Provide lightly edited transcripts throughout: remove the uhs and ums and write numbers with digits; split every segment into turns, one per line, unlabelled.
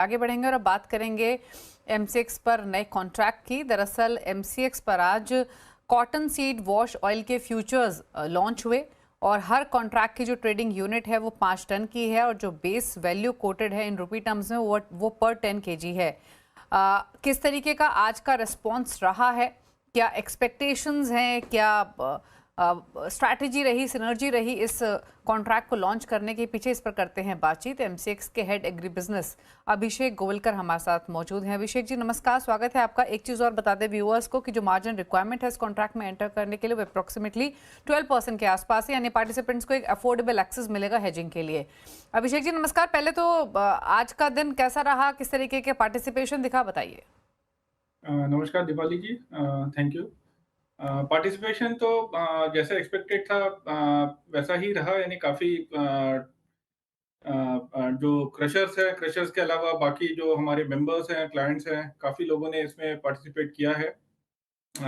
आगे बढ़ेंगे और अब बात करेंगे एमसीएक्स पर नए कॉन्ट्रैक्ट की। दरअसल एमसीएक्स पर आज कॉटन सीड वॉश ऑयल के फ्यूचर्स लॉन्च हुए और हर कॉन्ट्रैक्ट की जो ट्रेडिंग यूनिट है वो 5 टन की है और जो बेस वैल्यू कोटेड है इन रुपी टर्म्स में वो पर 10 kg है। किस तरीके का आज का रिस्पॉन्स रहा है, क्या एक्सपेक्टेशंस हैं, क्या स्ट्रैटेजी रही, सिनर्जी रही इस कॉन्ट्रैक्ट को लॉन्च करने के पीछे, इस पर करते हैं बातचीत। एमसीएक्स के हेड एग्री बिजनेस अभिषेक गोवलकर हमारे साथ मौजूद हैं। अभिषेक जी नमस्कार, स्वागत है आपका। एक चीज़ और बता दें व्यूअर्स को कि जो मार्जिन रिक्वायरमेंट है इस कॉन्ट्रैक्ट में एंटर करने के लिए वो अप्रोक्सीमेटली 12% के आसपास है, यानी पार्टिसिपेंट्स को एक अफोर्डेबल एक्सेस मिलेगा हेजिंग के लिए। अभिषेक जी नमस्कार, पहले तो आज का दिन कैसा रहा, किस तरीके के पार्टिसिपेशन दिखा, बताइए।
नमस्कार दीपाली जी, थैंक यू। पार्टिसिपेशन तो जैसा एक्सपेक्टेड था वैसा ही रहा, यानी काफ़ी जो क्रशर्स हैं, क्रशर्स के अलावा बाकी जो हमारे मेंबर्स हैं, क्लाइंट्स हैं, काफ़ी लोगों ने इसमें पार्टिसिपेट किया है।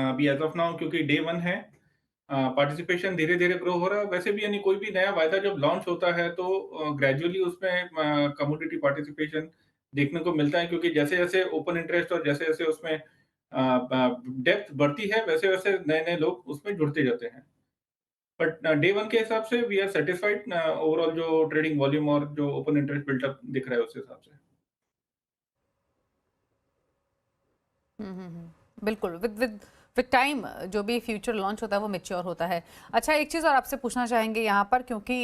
अभी एज़ ऑफ नाउ क्योंकि डे 1 है, पार्टिसिपेशन धीरे-धीरे ग्रो हो रहा है। वैसे भी यानी कोई भी नया वायदा जब लॉन्च होता है तो ग्रेजुअली उसमें कम्युनिटी पार्टिसिपेशन देखने को मिलता है, क्योंकि जैसे-जैसे ओपन इंटरेस्ट और जैसे-जैसे उसमें डेप्थ बढ़ती है, वैसे-वैसे नए-नए लोग उसमें जुड़ते जाते हैं। बट डे 1 के हिसाब से वी आर सैटिस्फाइड, ओवरऑल जो ट्रेडिंग वॉल्यूम और जो ओपन इंटरेस्ट बिल्टअप दिख रहा है उस हिसाब से।
बिल्कुल, विद विद टाइम जो भी फ्यूचर लॉन्च होता है वो मैच्योर होता है। अच्छा, एक चीज़ और आपसे पूछना चाहेंगे यहाँ पर, क्योंकि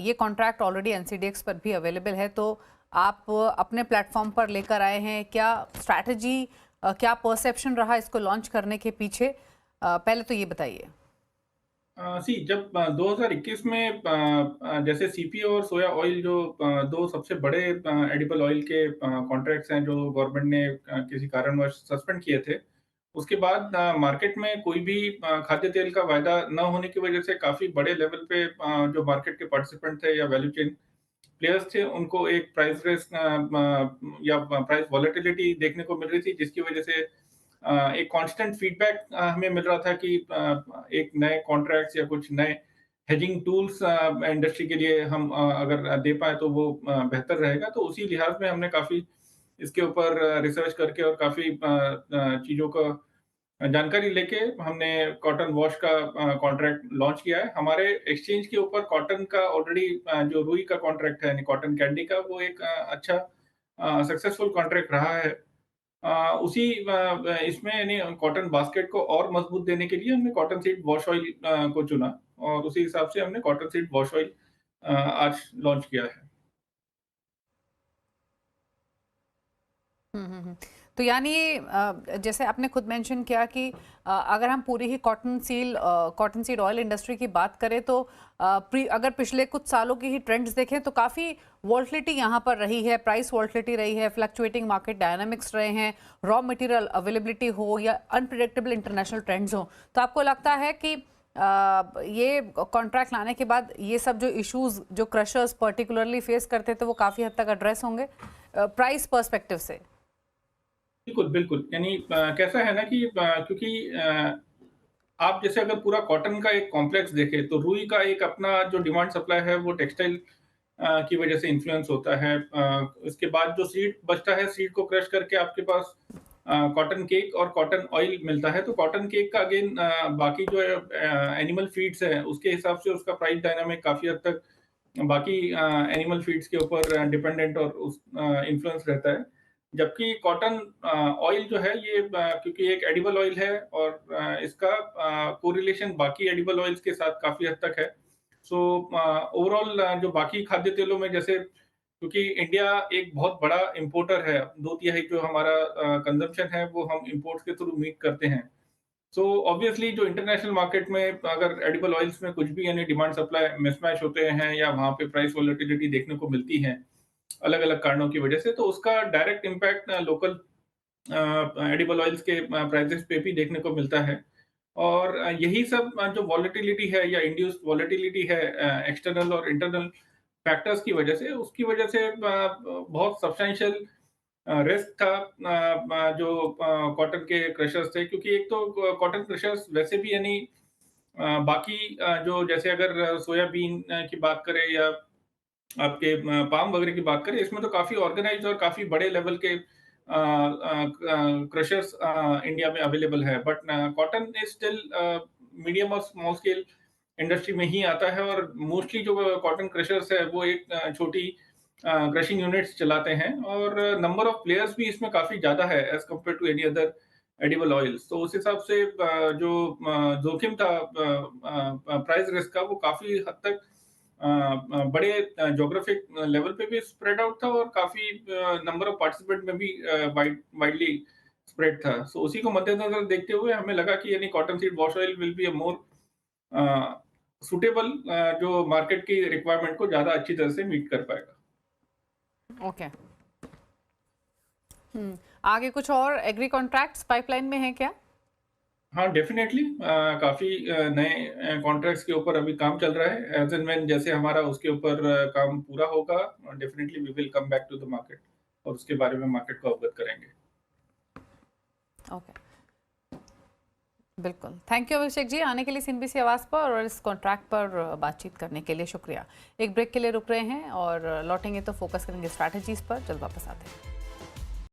ये कॉन्ट्रैक्ट ऑलरेडी एनसीडीएक्स पर भी अवेलेबल है, तो आप अपने प्लेटफॉर्म पर लेकर आए हैं, क्या स्ट्रैटेजी, क्या परसेप्शन रहा इसको लॉन्च करने के पीछे? पहले तो ये बताइए।
जब 2021 में जैसे सीपीओ और सोया ऑयल जो 2 सबसे बड़े एडिबल ऑयल के कॉन्ट्रैक्ट्स हैं जो गवर्नमेंट ने किसी कारणवश सस्पेंड किए थे। उसके बाद मार्केट में कोई भी खाद्य तेल का वायदा न होने की वजह से काफ़ी बड़े लेवल पे जो मार्केट के पार्टिसिपेंट थे या वैल्यू चेन प्लेयर्स थे, उनको एक प्राइस रेस या प्राइस वॉलेटिलिटी देखने को मिल रही थी, जिसकी वजह से एक कांस्टेंट फीडबैक हमें मिल रहा था कि एक नए कॉन्ट्रैक्ट्स या कुछ नए हेजिंग टूल्स इंडस्ट्री के लिए हम अगर दे पाएँ तो वो बेहतर रहेगा। तो उसी लिहाज में हमने काफ़ी इसके ऊपर रिसर्च करके और काफ़ी चीज़ों का जानकारी लेके हमने कॉटन वॉश का कॉन्ट्रैक्ट लॉन्च किया है। हमारे एक्सचेंज के ऊपर कॉटन का ऑलरेडी जो रुई का कॉन्ट्रैक्ट है यानी कॉटन कैंडी का, वो एक अच्छा सक्सेसफुल कॉन्ट्रैक्ट रहा है। उसी इसमें यानी कॉटन बास्केट को और मजबूत देने के लिए हमने कॉटन सीड वॉश ऑयल को चुना और उसी हिसाब से हमने कॉटन सीड वॉश ऑयल आज लॉन्च किया है।
तो यानी जैसे आपने खुद मेंशन किया कि अगर हम पूरी ही कॉटन सीड ऑयल इंडस्ट्री की बात करें तो अगर पिछले कुछ सालों की ही ट्रेंड्स देखें तो काफ़ी वॉल्टिलिटी यहाँ पर रही है, प्राइस वॉल्टिलिटी रही है, फ्लक्चुएटिंग मार्केट डायनामिक्स रहे हैं, रॉ मटेरियल अवेलेबिलिटी हो या अनप्रिडिक्टेबल इंटरनेशनल ट्रेंड्स हो। तो आपको लगता है कि ये कॉन्ट्रैक्ट लाने के बाद ये सब जो इश्यूज जो क्रशर्स पर्टिकुलरली फेस करते थे वो काफ़ी हद तक एड्रेस होंगे प्राइस पर्सपेक्टिव से?
बिल्कुल, बिल्कुल। यानी कैसा है ना कि क्योंकि आप जैसे अगर पूरा कॉटन का एक कॉम्प्लेक्स देखें, तो रुई का एक अपना जो डिमांड सप्लाई है, वो टेक्सटाइल की वजह से इन्फ्लुएंस होता है। उसके बाद जो सीड बचता है, सीड को क्रश करके आपके पास कॉटन केक और कॉटन ऑयल मिलता है। तो कॉटन केक का अगेन बाकी जो एनिमल फीड्स है, उसके हिसाब से उसका प्राइस डायनामिक काफ़ी हद तक बाकी एनिमल फीड्स के ऊपर डिपेंडेंट और उस इन्फ्लुएंस रहता है। जबकि कॉटन ऑयल जो है ये क्योंकि एक एडिबल ऑयल है और इसका कोरिलेशन बाकी एडिबल ऑयल्स के साथ काफ़ी हद तक है। सो ओवरऑल जो बाकी खाद्य तेलों में जैसे क्योंकि इंडिया एक बहुत बड़ा इम्पोर्टर है, 2/3 जो हमारा कंज़म्पशन है वो हम इम्पोर्ट्स के थ्रू मीट करते हैं। सो ऑब्वियसली जो इंटरनेशनल मार्केट में अगर एडिबल ऑयल्स में कुछ भी यानी डिमांड सप्लाई मिसमैच होते हैं या वहाँ पे प्राइस वोलेटिलिटी देखने को मिलती है, अलग-अलग कारणों की वजह से, तो उसका direct impact local edible oils के प्राइसेस पे भी देखने को मिलता है। और यही सब जो वोलेटिलिटी है या इंड्यूस्ड वोलेटिलिटी है एक्सटर्नल और इंटरनल फैक्टर्स की वजह से, उसकी वजह से बहुत सब्सटैंशियल रिस्क था जो कॉटन के क्रशर्स थे, क्योंकि एक तो कॉटन क्रशर्स वैसे भी यानी बाकी जो जैसे अगर सोयाबीन की बात करें या आपके पाम वगैरह की बात करें, इसमें तो काफ़ी ऑर्गेनाइज़्ड और काफ़ी बड़े लेवल के क्रशर्स इंडिया में अवेलेबल है। But cotton is still medium और स्मॉल स्केल इंडस्ट्री में ही आता है और मोस्टली जो कॉटन क्रशर्स है वो एक छोटी क्रशिंग यूनिट्स चलाते हैं और नंबर ऑफ प्लेयर्स भी इसमें काफ़ी ज़्यादा है as compare to any other edible oils. तो उस हिसाब से जो जोखिम था प्राइस रिस्क का वो काफ़ी हद तक बड़े ज्योग्राफिक लेवल पे भी स्प्रेड आउट था और काफ़ी नंबर ऑफ पार्टिसिपेंट में भी वाइडली स्प्रेड था। सो उसी को मद्देनज़र देखते हुए हमें लगा कि यानी cotton seed wash oil will be a more suitable जो मार्केट की रिक्वायरमेंट को ज़्यादा अच्छी तरह से मीट कर पाएगा।
ओके। आगे कुछ और एग्री कॉन्ट्रैक्ट्स पाइपलाइन में हैं क्या?
हाँ, डेफ़िनेटली काफ़ी नए कॉन्ट्रैक्ट्स के ऊपर अभी काम चल रहा है। एज़ एंड व्हेन जैसे हमारा उसके ऊपर काम पूरा होगा, definitely we will come back to the market और उसके बारे में मार्केट को अवगत करेंगे।
ओके, बिल्कुल। थैंक यू अभिषेक जी आने के लिए सीएनबीसी आवाज़ पर और इस कॉन्ट्रैक्ट पर बातचीत करने के लिए शुक्रिया। एक ब्रेक के लिए रुक रहे हैं और लौटेंगे तो फोकस करेंगे स्ट्रैटेजीज पर। जल्द वापस आते हैं।